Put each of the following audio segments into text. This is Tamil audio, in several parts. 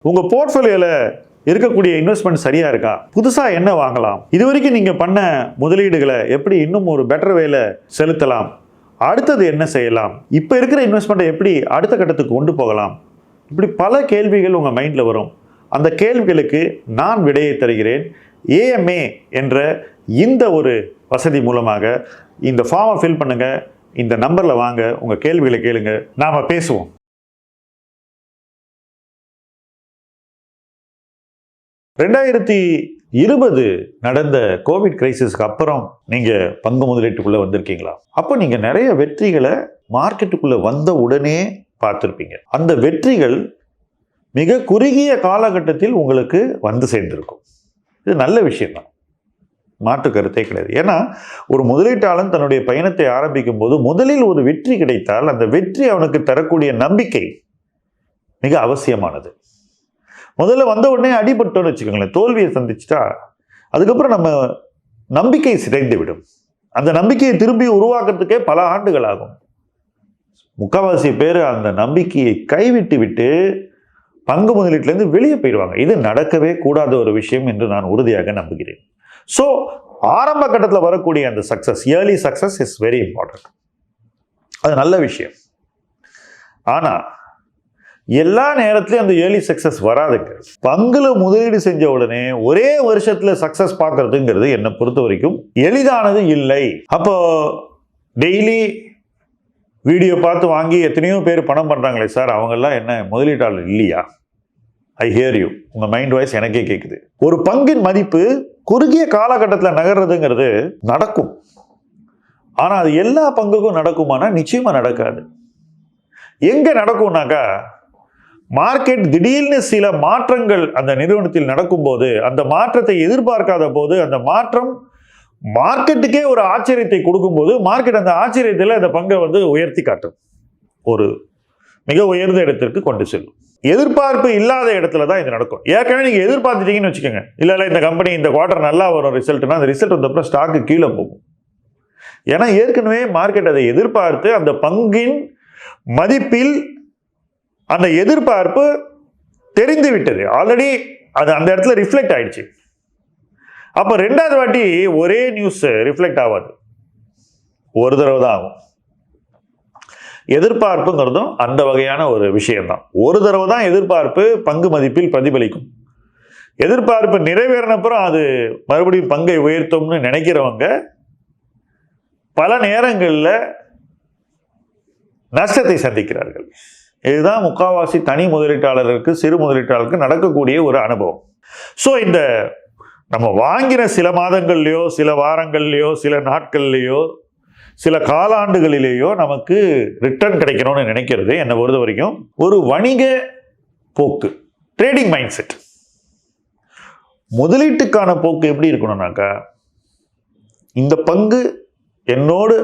உங்கள் போர்ட்ஃபோலியோவில் இருக்கக்கூடிய இன்வெஸ்ட்மெண்ட் சரியா இருக்கா? புதுசாக என்ன வாங்கலாம்? இது வரைக்கும் நீங்கள் பண்ண முதலீடுகளை எப்படி இன்னும் ஒரு பெட்டர் வேல செலுத்தலாம்? அடுத்தது என்ன செய்யலாம்? இப்போ இருக்கிற இன்வெஸ்ட்மெண்ட்டை எப்படி அடுத்த கட்டத்துக்கு கொண்டு போகலாம்? இப்படி பல கேள்விகள் உங்கள் மைண்டில் வரும். அந்த கேள்விகளுக்கு நான் விடையை தருகிறேன். AMA என்ற இந்த ஒரு வசதி மூலமாக இந்த ஃபார்மை ஃபில் பண்ணுங்க, இந்த நம்பரில் வாங்க, உங்கள் கேள்விகளை கேளுங்க, நாம் பேசுவோம். ரெண்டாயிரத்தி 20 நடந்த கோவிட் கிரைசிஸ்க்கு அப்புறம் நீங்கள் பங்கு முதலீட்டுக்குள்ளே வந்திருக்கீங்களா? அப்போ நீங்கள் நிறைய வெற்றிகளை மார்க்கெட்டுக்குள்ளே வந்த உடனே பார்த்துருப்பீங்க. அந்த வெற்றிகள் மிக குறுகிய காலகட்டத்தில் உங்களுக்கு வந்து சேர்ந்திருக்கும். இது நல்ல விஷயம்தான், மாற்று கருத்தே கிடையாது. ஏன்னா ஒரு முதலீட்டாளன் தன்னுடைய பயணத்தை ஆரம்பிக்கும் போது முதலில் ஒரு வெற்றி கிடைத்தால் அந்த வெற்றி அவனுக்கு தரக்கூடிய நம்பிக்கை மிக அவசியமானது. முதல்ல வந்த உடனே அடிபட்டோன்னு வச்சுக்கோங்களேன், தோல்வியை சந்திச்சுட்டா அதுக்கப்புறம் நம்ம நம்பிக்கை சிதைந்து விடும். அந்த நம்பிக்கையை திரும்பி உருவாக்குறதுக்கே பல ஆண்டுகள் ஆகும். முக்கால்வாசி பேர் அந்த நம்பிக்கையை கைவிட்டு விட்டு பங்கு முதலீட்டிலேருந்து வெளியே போயிடுவாங்க. இது நடக்கவே கூடாத ஒரு விஷயம் என்று நான் உறுதியாக நம்புகிறேன். ஸோ ஆரம்ப கட்டத்தில் வரக்கூடிய அந்த success, early success is very important. அது நல்ல விஷயம். ஆனால் எல்லா நேரத்திலையும் அந்த ஏர்லி சக்ஸஸ் வராதுங்க. பங்குல முதலீடு செஞ்ச உடனே ஒரே வருஷத்துல சக்ஸஸ் பார்க்கறதுங்கிறது என்னை பொறுத்த வரைக்கும் எளிதானது இல்லை. அப்போ டெய்லி வீடியோ பார்த்து வாங்கி எத்தனையோ பேர் பணம் பண்ணுறாங்களே சார், அவங்கெல்லாம் என்ன முதலீட்டாளர் இல்லையா? ஐ ஹியர் யூ. உங்கள் மைண்ட் வாய்ஸ் எனக்கே கேட்குது. ஒரு பங்கின் மதிப்பு குறுகிய காலகட்டத்தில் நகர்றதுங்கிறது நடக்கும். ஆனால் அது எல்லா பங்குக்கும் நடக்குமானா நிச்சயமாக நடக்காது. எங்கே நடக்கும்னாக்கா, மார்க்கெட் திடீர்னு சில மாற்றங்கள் அந்த நிறுவனத்தில் நடக்கும்போது, அந்த மாற்றத்தை எதிர்பார்க்காத போது, அந்த மாற்றம் மார்க்கெட்டுக்கே ஒரு ஆச்சரியத்தை கொடுக்கும்போது மார்க்கெட் அந்த ஆச்சரியத்தில் அந்த பங்கை உயர்த்தி காட்டும், ஒரு மிக உயர்ந்த இடத்திற்கு கொண்டு செல்லும். எதிர்பார்ப்பு இல்லாத இடத்துல தான் இது நடக்கும். ஏற்கனவே நீங்கள் எதிர்பார்த்துட்டீங்கன்னு வச்சுக்கோங்க, இல்லை இந்த கம்பெனி இந்த குவார்டர் நல்லா வரும் ரிசல்ட்னா, அந்த ரிசல்ட் வந்தப்பறம் ஸ்டாக்கு கீழே போகும். ஏன்னா ஏற்கனவே மார்க்கெட் அதை எதிர்பார்த்து அந்த பங்கின் மதிப்பில் அந்த எதிர்பார்ப்பு தெரிந்து விட்டது, ஆல்ரெடி அது அந்த இடத்துல ரிஃப்ளெக்ட் ஆயிடுச்சு. அப்போ ரெண்டாவது வாட்டி ஒரே நியூஸ் ரிஃப்ளெக்ட் ஆகாது, ஒரு தடவை தான் ஆகும். எதிர்பார்ப்புங்கிறதும் அந்த வகையான ஒரு விஷயம்தான். ஒரு தடவை தான் எதிர்பார்ப்பு பங்கு மதிப்பில் பிரதிபலிக்கும். எதிர்பார்ப்பு நிறைவேறினப்புறம் அது மறுபடியும் பங்கை உயர்த்தும்னு நினைக்கிறவங்க பல நேரங்களில் நஷ்டத்தை சந்திக்கிறார்கள். இதுதான் முக்கால்வாசி தனி முதலீட்டாளருக்கு, சிறு முதலீட்டாளருக்கு நடக்கக்கூடிய ஒரு அனுபவம். ஸோ இந்த நம்ம வாங்கின சில மாதங்கள்லையோ, சில வாரங்கள்லையோ, சில நாட்கள்லையோ, சில காலாண்டுகளிலேயோ நமக்கு ரிட்டர்ன் கிடைக்கணும்னு நினைக்கிறது என்னை பொறுத்த வரைக்கும் ஒரு வணிக போக்கு, ட்ரேடிங் மைண்ட் செட். முதலீட்டுக்கான போக்கு எப்படி இருக்கணும்னாக்கா, இந்த பங்கு என்னோடு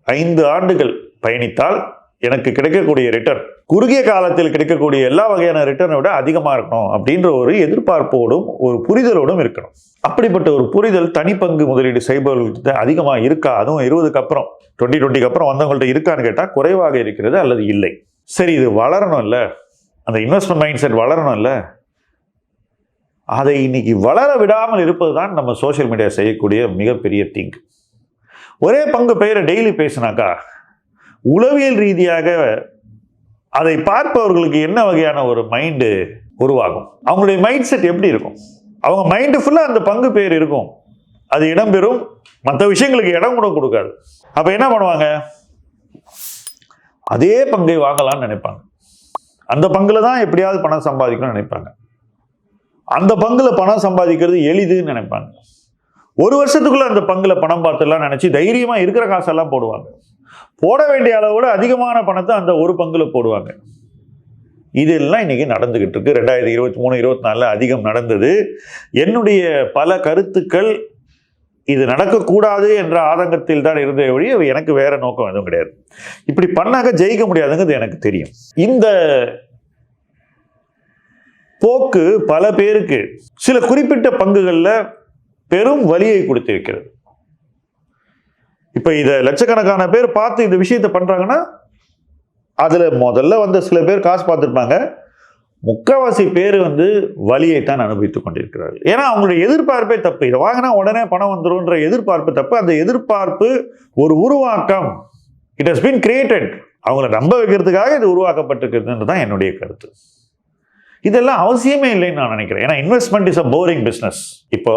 5 ஆண்டுகள் பயணித்தால் எனக்கு கிடைக்கக்கூடிய ரிட்டர்ன் குறுகிய காலத்தில் கிடைக்கக்கூடிய எல்லா வகையான ரிட்டர்னை விட அதிகமாக இருக்கணும் அப்படின்ற ஒரு எதிர்பார்ப்போடும் ஒரு புரிதலோடும் இருக்கணும். அப்படிப்பட்ட ஒரு புரிதல் தனிப்பங்கு முதலீடு செய்பவர்கள்ட்ட அதிகமாக இருக்கா? அதுவும் 20க்கு அப்புறம் 2020க்கு அப்புறம் வந்தவங்கள்ட்ட இருக்கான்னு கேட்டால் குறைவாக இருக்கிறது அல்லது இல்லை. சரி, இது வளரணும் இல்லை, அந்த இன்வெஸ்ட்மெண்ட் மைண்ட் செட் வளரணும் இல்லை, அதை இன்னைக்கு வளர விடாமல் இருப்பது தான் நம்ம சோஷியல் மீடியா செய்யக்கூடிய மிகப்பெரிய திங்க். ஒரே பங்கு பெயரை டெய்லி பேசினாக்கா உளவியல் ரீதியாக அதை பார்ப்பவர்களுக்கு என்ன வகையான ஒரு மைண்டு உருவாகும்? அவங்களுடைய மைண்ட் செட் எப்படி இருக்கும்? அவங்க மைண்டு ஃபுல்லாக அந்த பங்கு பெயர் இருக்கும், அது இடம்பெறும், மற்ற விஷயங்களுக்கு இடம் கூட கொடுக்காது. அப்போ என்ன பண்ணுவாங்க? அதே பங்கை வாங்கலாம்னு நினைப்பாங்க. அந்த பங்குல தான் எப்படியாவது பணம் சம்பாதிக்கணும்னு நினைப்பாங்க. அந்த பங்குல பணம் சம்பாதிக்கிறது எளிதுன்னு நினைப்பாங்க. ஒரு வருஷத்துக்குள்ள அந்த பங்குல பணம் பார்த்துலாம் நினைச்சு தைரியமா இருக்கிற காசெல்லாம் போடுவாங்க. போட வேண்டிய அளவோட அதிகமான பணத்தை அந்த ஒரு பங்குல போடுவாங்க. இதெல்லாம் இன்னைக்கு நடந்துகிட்டு இருக்கு. 2023-24 அதிகம் நடந்தது. என்னுடைய பல கருத்துக்கள் இது நடக்கக்கூடாது என்ற ஆதங்கத்தில் தான் இருந்த வழி, எனக்கு வேற நோக்கம் எதுவும் கிடையாது. இப்படி பண்ணாக்க ஜெயிக்க முடியாதுங்கிறது எனக்கு தெரியும். இந்த போக்கு பல பேருக்கு சில குறிப்பிட்ட பங்குகளில் பெரும் வலியை கொடுத்திருக்கிறது. இப்ப இதை லட்சக்கணக்கான பேர் பார்த்து இந்த விஷயத்தை பண்றாங்கன்னா அதுல முதல்ல சில பேர் காசு பார்த்துருப்பாங்க, முக்காவாசி பேர் வலியைத்தான் அனுபவித்துக் கொண்டிருக்கிறார்கள். ஏன்னா அவங்களுடைய எதிர்பார்ப்பே தப்பு. இதை வாங்கினா உடனே பணம் வந்துரும்ன்ற எதிர்பார்ப்பு தப்பு. அந்த எதிர்பார்ப்பு ஒரு உருவாக்கம். It has been created. அவங்களை நம்ப வைக்கிறதுக்காக இது உருவாக்கப்பட்டிருக்குதுன்றது தான் என்னுடைய கருத்து. இதெல்லாம் அவசியமே இல்லைன்னு நான் நினைக்கிறேன். ஏன்னா investment is a boring business. இப்போ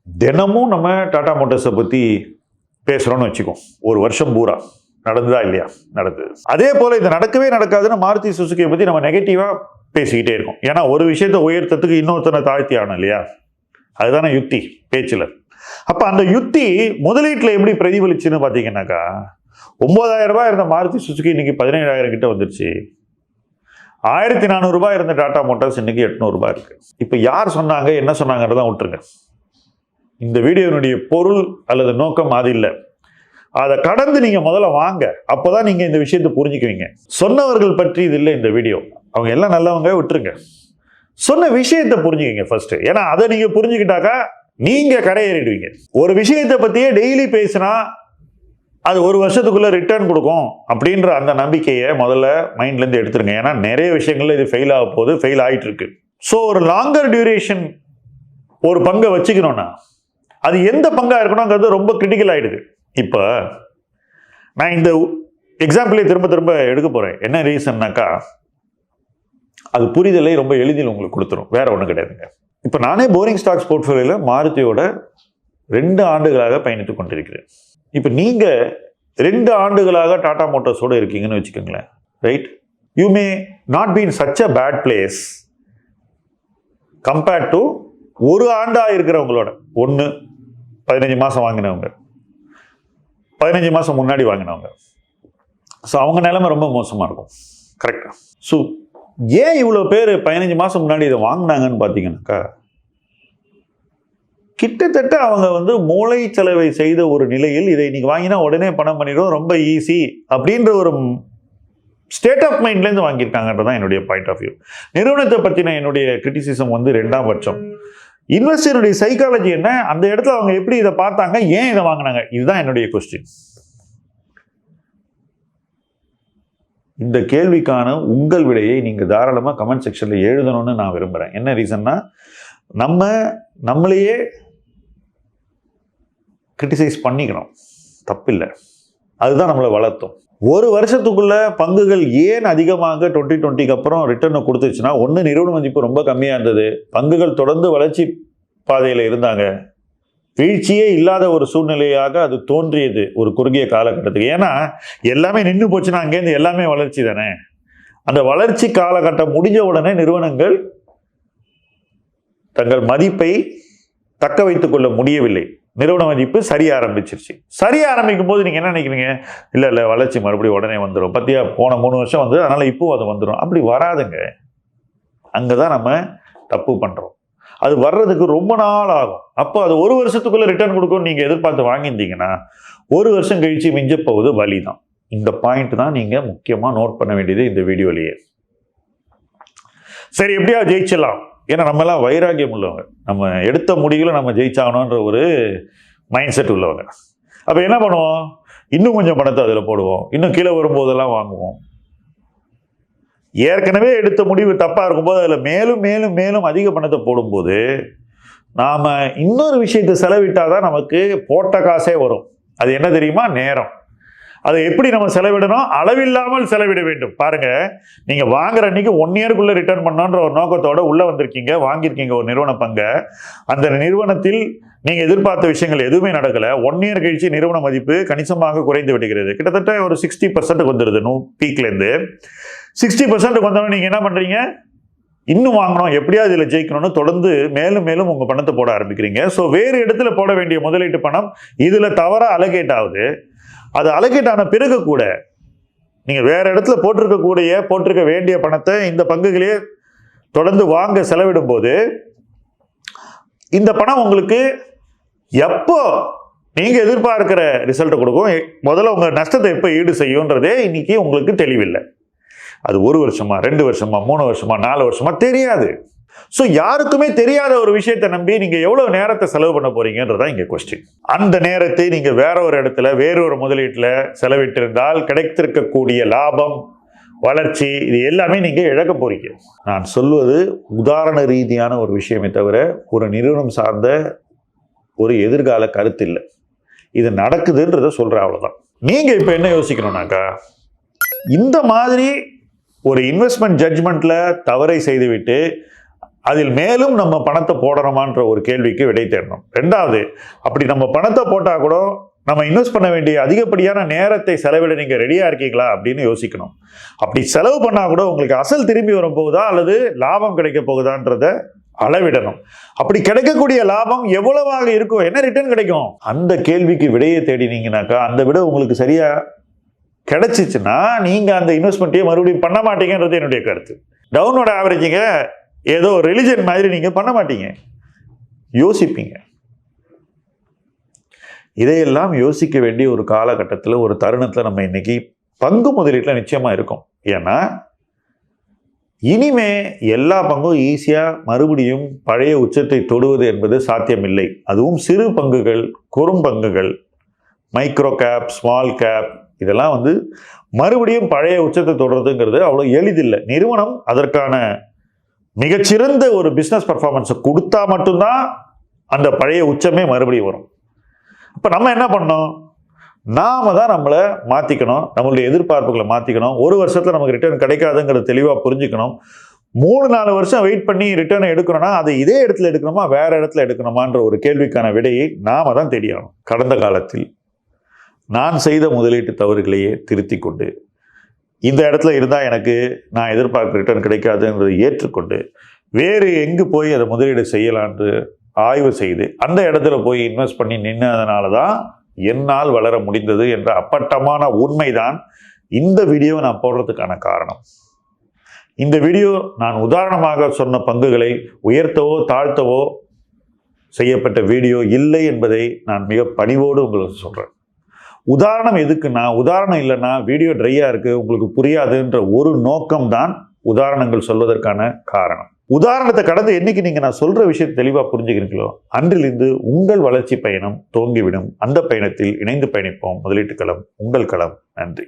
தினமும் நம்ம டாடா மோட்டார்ஸை பற்றி பேசுகிறோன்னு வச்சுக்கோம். ஒரு வருஷம் பூரா நடந்ததா இல்லையா? நடந்தது. அதே போல் இது நடக்கவே நடக்காதுன்னு மாருதி சுசுகியை பற்றி நம்ம நெகட்டிவாக பேசிக்கிட்டே இருக்கோம். ஏன்னா ஒரு விஷயத்தை உயர்த்தத்துக்கு இன்னொருத்தனை தாழ்த்தி ஆகணும் இல்லையா? அதுதானே யுக்தி பேச்சில். அப்போ அந்த யுக்தி முதலீட்டில் எப்படி பிரதிபலிச்சுன்னு பார்த்தீங்கன்னாக்கா, 9,000 ரூபாய் இருந்த மாருதி சுசுகி இன்னைக்கு 17,000 கிட்ட வந்துருச்சு. 1,400 ரூபாய் இருந்த டாடா மோட்டார்ஸ் இன்னைக்கு 800 ரூபாய் இருக்கு. இப்போ யார் சொன்னாங்க, என்ன சொன்னாங்கன்றதான் விட்டுருங்க. இந்த வீடியோனுடைய பொருள் அல்லது நோக்கம் அது இல்லை. அதை கடந்து நீங்க முதல்ல வாங்க. அப்போதான் நீங்க இந்த விஷயத்தை புரிஞ்சுக்குவீங்க. சொன்னவர்கள் பற்றி இது இல்லை இந்த வீடியோ. அவங்க எல்லாம் நல்லவங்க, விட்டுருங்க. சொன்ன விஷயத்தை புரிஞ்சுக்கிங்க ஃபர்ஸ்ட். ஏன்னா அதை நீங்க புரிஞ்சுக்கிட்டாக்கா நீங்க கரையேறிடுவீங்க. ஒரு விஷயத்தை பத்தியே டெய்லி பேசினா அது ஒரு வருஷத்துக்குள்ள ரிட்டர்ன் கொடுக்கும் அப்படின்ற அந்த நம்பிக்கையை முதல்ல மைண்ட்ல இருந்து எடுத்துருங்க. ஏன்னா நிறைய விஷயங்கள்ல இது ஃபெயில் ஆக போகுது, ஃபெயில் ஆயிட்டு இருக்கு. ஸோ ஒரு லாங்கர் டியூரேஷன் ஒரு பங்கை வச்சுக்கணும்னா அது எந்த பங்கா இருக்கணும்ங்கிறது ரொம்ப கிரிட்டிக்கல் ஆயிடுது. இப்போ நான் இந்த எக்ஸாம்பிளே திரும்ப திரும்ப எடுக்க போறேன். என்ன ரீசன்னாக்கா அது புரிதலை ரொம்ப எளிதில் உங்களுக்கு கொடுத்துரும். வேற ஒன்றும் கிடையாதுங்க. இப்போ நானே போரிங் ஸ்டாக்ஸ் போர்ட்ஃபோலியோல மாருதியோட 2 ஆண்டுகளாக பயணித்துக் கொண்டிருக்கிறேன். இப்போ நீங்க 2 ஆண்டுகளாக டாடா மோட்டார்ஸோட இருக்கீங்கன்னு வச்சுக்கோங்களேன். Right? You may not be in such a bad place compared to 1 ஆண்டா இருக்கிறவங்களோட. 15 மாசம் வாங்கினவங்க, 15 மாசம் முன்னாடி வாங்கினவங்க. ஸோ அவங்க நிலைமை ரொம்ப மோசமா இருக்கும். கரெக்டா? ஸோ ஏன் இவ்வளோ பேர் 15 மாசம் முன்னாடி இதை வாங்கினாங்கன்னு பார்த்தீங்கன்னாக்கா, கிட்டத்தட்ட அவங்க மூளை செலவை செய்த ஒரு நிலையில் இதை இன்னைக்கு வாங்கினா உடனே பணம் பண்ணிடும், ரொம்ப ஈஸி அப்படின்ற ஒரு ஸ்டேட் ஆஃப் மைண்ட்லேருந்து வாங்கியிருக்காங்கன்றதான் என்னுடைய பாயிண்ட் ஆஃப் வியூ. நிறுவனத்தை பற்றின என்னுடைய கிரிட்டிசிசம் 2ஆம் பட்சம். இன்வெஸ்டருடைய சைக்காலஜி என்ன, அந்த இடத்துல அவங்க எப்படி இதை பார்த்தாங்க, ஏன் இதை வாங்கினாங்க, இதுதான் என்னுடைய கொஸ்டின். இந்த கேள்விக்கான உங்கள் விடையை நீங்க தாராளமாக கமெண்ட் செக்ஷன்ல எழுதணும்னு நான் விரும்புறேன். என்ன ரீசன்னா, நம்மளையே கிரிட்டிசைஸ் பண்ணிக்கணும், தப்பில்லை. அதுதான் நம்மளை வளர்த்தோம். ஒரு வருஷத்துக்குள்ள பங்குகள் ஏன் அதிகமாக 2020க்கு அப்புறம் ரிட்டர்னை கொடுத்துச்சுன்னா, ஒன்று நிறுவன மதிப்பு ரொம்ப கம்மியாக இருந்தது, பங்குகள் தொடர்ந்து வளர்ச்சி பாதையில் இருந்தாங்க, வீழ்ச்சியே இல்லாத ஒரு சூழ்நிலையாக அது தோன்றியது ஒரு குறுகிய காலகட்டத்துக்கு. ஏன்னா எல்லாமே நின்று போச்சுன்னா அங்கேருந்து எல்லாமே வளர்ச்சி தானே. அந்த வளர்ச்சி காலகட்டம் முடிஞ்ச உடனே நிறுவனங்கள் தங்கள் மதிப்பை தக்க வைத்துக் கொள்ள முடியவில்லை. நிறுவன மதிப்பு சரிய ஆரம்பிச்சிருச்சு. சரிய ஆரம்பிக்கும் போது நீங்க என்ன நினைக்கிறீங்க, இல்ல வளர்ச்சி மறுபடியும் உடனே வந்துடும், பத்தியா போன 3 வருஷம் வந்து அதனால இப்போ அது வந்துடும். அப்படி வராதுங்க. அங்கதான் நம்ம தப்பு பண்றோம். அது வர்றதுக்கு ரொம்ப நாள் ஆகும். அப்போ அது 1 வருஷத்துக்குள்ள ரிட்டர்ன் கொடுக்கும் நீங்க எதிர்பார்த்து வாங்கியிருந்தீங்கன்னா 1 வருஷம் கழிச்சு மிஞ்ச போகுது வலி தான். இந்த பாயிண்ட் தான் நீங்க முக்கியமா நோட் பண்ண வேண்டியது இந்த வீடியோலயே. சரி, எப்படியா ஜெயிச்சிடலாம், ஏன்னா நம்ம எல்லாம் வைராகியம் உள்ளவங்க, நம்ம எடுத்த முடிவுல நம்ம ஜெயிச்சாகணுன்ற ஒரு மைண்ட் செட் உள்ளவங்க. அப்ப என்ன பண்ணுவோம், இன்னும் கொஞ்சம் பணத்தை அதுல போடுவோம், இன்னும் கீழே வரும்போதெல்லாம் வாங்குவோம். ஏற்கனவே எடுத்த முடிவு தப்பா இருக்கும்போது அதுல மேலும் மேலும் மேலும் அதிக பணத்தை போடும்போது நாம இன்னொரு விஷயத்தை செலவிட்டாதான் நமக்கு போட்ட காசே வரும். அது என்ன தெரியுமா, நேரம். அதை எப்படி நம்ம செலவிடணும், அளவில்லாமல் செலவிட வேண்டும். பாருங்க, நீங்க வாங்குற அன்னைக்கு 1 இயருக்குள்ள ரிட்டர்ன் பண்ணணுன்ற ஒரு நோக்கத்தோட உள்ள வந்திருக்கீங்க, வாங்கியிருக்கீங்க ஒரு நிறுவன பங்கை. அந்த நிறுவனத்தில் நீங்க எதிர்பார்த்த விஷயங்கள் எதுவுமே நடக்கல. 1 இயர் கழிச்சு நிறுவன மதிப்பு கணிசமாக குறைந்து விடுகிறது. கிட்டத்தட்ட ஒரு 60% வந்துடுது. பீக்ல இருந்து 60% வந்தோம்னா நீங்க என்ன பண்றீங்க, இன்னும் வாங்கணும், எப்படியாவது இதுல ஜெயிக்கணும்னு தொடர்ந்து மேலும் மேலும் உங்க பணத்தை போட ஆரம்பிக்கிறீங்க. ஸோ வேறு இடத்துல போட வேண்டிய முதலீட்டு பணம் இதுல தவறா அலோகேட் ஆகுது. அது அலோகேட் ஆன பிறகு கூட நீங்க வேற இடத்துல போட்டிருக்க வேண்டிய பணத்தை இந்த பங்குகளே தொடர்ந்து வாங்க செலவிடும் போது இந்த பணம் உங்களுக்கு எப்போ நீங்க எதிர்பார்க்கிற ரிசல்ட்டை கொடுக்கும், முதல்ல உங்க நஷ்டத்தை எப்போ ஈடு செய்யும்ன்றதே இன்னைக்கு உங்களுக்கு தெளிவில்லை. அது 1 வருஷமா, 2 வருஷமா, 3 வருஷமா, 4 வருஷமா தெரியாது. ஸோ யாருக்குமே தெரியாத ஒரு விஷயத்தை நம்பி நீங்க எவ்வளவு நேரத்தை செலவு பண்ண போறீங்கன்றதா இங்க கொஸ்டின். அந்த நேரத்தை நீங்க வேற ஒரு இடத்துல வேற ஒரு முதலீட்டுல செலவிட்டிருந்தால் கிடைத்திருக்கக்கூடிய லாபம் வளர்ச்சி, இது எல்லாமே நீங்க இழக்க போறீங்க. நான் சொல்வது உதாரண ரீதியான ஒரு விஷயமே தவிர ஒரு நிறுவனம் சார்ந்த ஒரு எதிர்கால கருத்து இல்லை. இது நடக்குதுன்றத சொல்றேன், அவ்வளவுதான். நீங்க இப்ப என்ன யோசிக்கணும்னாக்கா, இந்த மாதிரி ஒரு இன்வெஸ்ட்மெண்ட் ஜட்ஜ்மெண்ட்ல தவறை செய்துவிட்டு அதில் மேலும் நம்ம பணத்தை போடணுமான்ற ஒரு கேள்விக்கு விடை தேடணும். ரெண்டாவது, அப்படி நம்ம பணத்தை போட்டா கூட நம்ம இன்வெஸ்ட் பண்ண வேண்டிய அதிகப்படியான நேரத்தை செலவிட நீங்க ரெடியா இருக்கீங்களா அப்படின்னு யோசிக்கணும். அப்படி செலவு பண்ணா கூட உங்களுக்கு அசல் திரும்பி வர போகுதா அல்லது லாபம் கிடைக்க போகுதான்றத அளவிடணும். அப்படி கிடைக்கக்கூடிய லாபம் எவ்வளவாக இருக்கும், என்ன ரிட்டர்ன் கிடைக்கும், அந்த கேள்விக்கு விடையை தேடினீங்கன்னாக்கா அந்த விட உங்களுக்கு சரியா கிடைச்சிச்சுன்னா நீங்க அந்த இன்வெஸ்ட்மெண்ட்டையே மறுபடியும் பண்ண மாட்டீங்கன்றது என்னுடைய கருத்து. டவுனோட ஆவரேஜிங்க ஏதோ ரிலிஜன் மாதிரி நீங்க பண்ண மாட்டீங்க, யோசிப்பீங்க. இதையெல்லாம் யோசிக்க வேண்டிய ஒரு காலகட்டத்தில், ஒரு தருணத்தில் நம்ம இன்னைக்கு பங்கு முதலீட்டில் நிச்சயமா இருக்கும். ஏன்னா இனிமே எல்லா பங்கும் ஈஸியா மறுபடியும் பழைய உச்சத்தை தொடுவது என்பது சாத்தியமில்லை. அதுவும் சிறு பங்குகள், குறும்பங்குகள், மைக்ரோ கேப், ஸ்மால் கேப், இதெல்லாம் மறுபடியும் பழைய உச்சத்தை தொடுறதுங்கிறது அவ்வளோ எளிதில்லை. நிறுவனம் அதற்கான மிகச்சிறந்த ஒரு பிஸ்னஸ் பர்ஃபார்மன்ஸை கொடுத்தா மட்டும்தான் அந்த பழைய உச்சமே மறுபடியும் வரும். அப்போ நம்ம என்ன பண்ணோம், நாம தான் நம்மளை மாற்றிக்கணும், நம்மளுடைய எதிர்பார்ப்புகளை மாற்றிக்கணும். ஒரு வருஷத்தில் நமக்கு ரிட்டர்ன் கிடைக்காதுங்கிறத தெளிவாக புரிஞ்சுக்கணும். 3-4 வருஷம் வெயிட் பண்ணி ரிட்டர்னை எடுக்கணும்னா அது இதே இடத்துல எடுக்கணுமா வேற இடத்துல எடுக்கணுமான்ற ஒரு கேள்விக்கான விடையை நாம தான் தெரியணும். கடந்த காலத்தில் நான் செய்த முதலீட்டு தவறுகளையே திருத்தி கொண்டு இந்த இடத்துல இருந்தால் எனக்கு நான் எதிர்பார்க்க ரிட்டர்ன் கிடைக்காதுன்றதை ஏற்றுக்கொண்டு வேறு எங்கு போய் அதை முதலீடு செய்யலான்னு ஆய்வு செய்து அந்த இடத்துல போய் இன்வெஸ்ட் பண்ணி நின்னதுனால தான் என்னால் வளர முடிந்தது என்ற அப்பட்டமான உண்மைதான் இந்த வீடியோ நான் போடுறதுக்கான காரணம். இந்த வீடியோ நான் உதாரணமாக சொன்ன பங்குகளை உயர்த்தவோ தாழ்த்தவோ செய்யப்பட்ட வீடியோ இல்லை என்பதை நான் மிக பணிவோடு உங்களுக்கு சொல்றேன். உதாரணம் எதுக்குன்னா, உதாரணம் இல்லைன்னா வீடியோ ட்ரையா இருக்கு உங்களுக்கு புரியாதுன்ற ஒரு நோக்கம் தான் உதாரணங்கள் சொல்வதற்கான காரணம். உதாரணத்தை கடந்து என்னைக்கு நீங்க நான் சொல்ற விஷயத்தை தெளிவா புரிஞ்சுக்கிறீங்களோ அன்றிலிருந்து உங்கள் வளர்ச்சி பயணம் துவங்கிவிடும். அந்த பயணத்தில் இணைந்து பயணிப்போம். முதலீட்டு களம் உங்கள் களம். நன்றி.